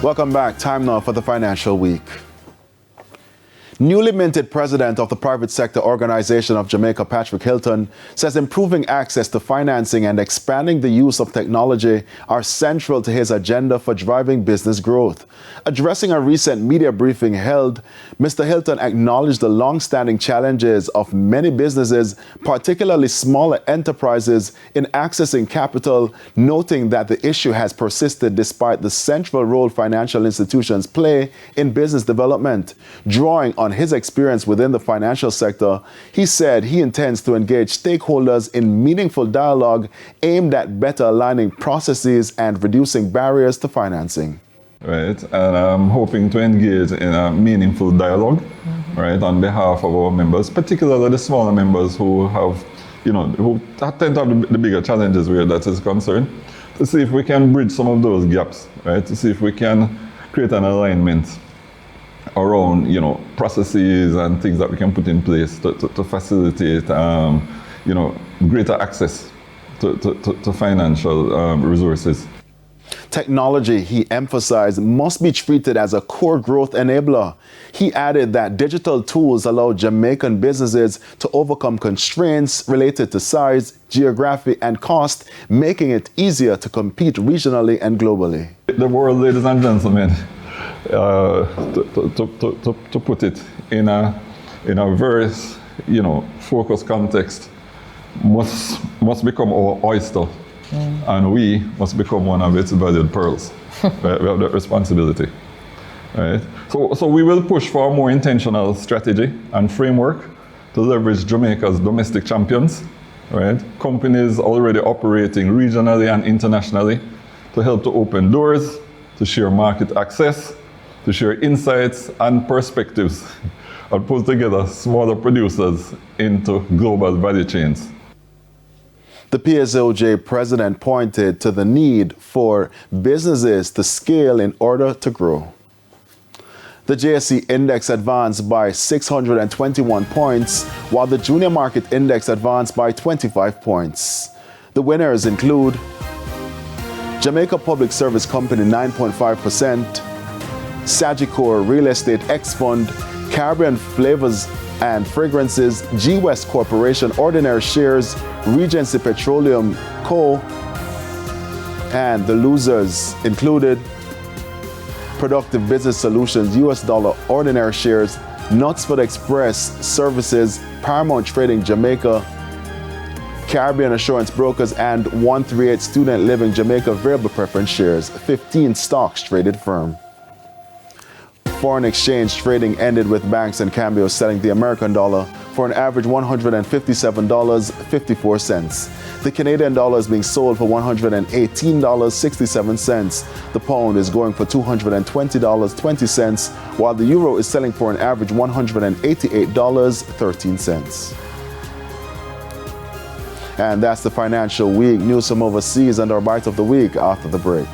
Welcome back. Time now for the Financial Week. Newly minted president of the private sector organization of Jamaica, Patrick Hylton, says improving access to financing and expanding the use of technology are central to his agenda for driving business growth. Addressing a recent media briefing held, Mr. Hylton acknowledged the long-standing challenges of many businesses, particularly smaller enterprises, in accessing capital, noting that the issue has persisted despite the central role financial institutions play in business development. Drawing on his experience within the financial sector, he said he intends to engage stakeholders in meaningful dialogue aimed at better aligning processes and reducing barriers to financing. Right, and I'm hoping to engage in a meaningful dialogue, right, on behalf of our members, particularly the smaller members who have, who tend to have the bigger challenges where that is concerned, to see if we can bridge some of those gaps, right, to see if we can create an alignment around, processes and things that we can put in place to facilitate, greater access to financial resources. Technology, he emphasized, must be treated as a core growth enabler. He added that digital tools allow Jamaican businesses to overcome constraints related to size, geography, and cost, making it easier to compete regionally and globally. The world, ladies and gentlemen, to put it in a very, focused context, must become our oyster. And we must become one of its valued pearls. Right? We have that responsibility. Right? So we will push for a more intentional strategy and framework to leverage Jamaica's domestic champions, right? Companies already operating regionally and internationally, to help to open doors, to share market access, to share insights and perspectives, and pull together smaller producers into global value chains. The PSOJ president pointed to the need for businesses to scale in order to grow. The JSE index advanced by 621 points, while the junior market index advanced by 25 points. The winners include Jamaica Public Service Company 9.5%, Sagicor Real Estate X Fund, Caribbean Flavors and Fragrances, G West Corporation Ordinary Shares, Regency Petroleum Co. And the losers included Productive Business Solutions US Dollar Ordinary Shares, Knutsford Express Services, Paramount Trading Jamaica, Caribbean Assurance Brokers, and 138 Student Living Jamaica Variable Preference Shares, 15 stocks traded firm. Foreign exchange trading ended with banks and cambios selling the American dollar for an average $157.54. The Canadian dollar is being sold for $118.67. The pound is going for $220.20, while the euro is selling for an average $188.13. And that's the Financial Week. News from overseas and our bite of the week after the break.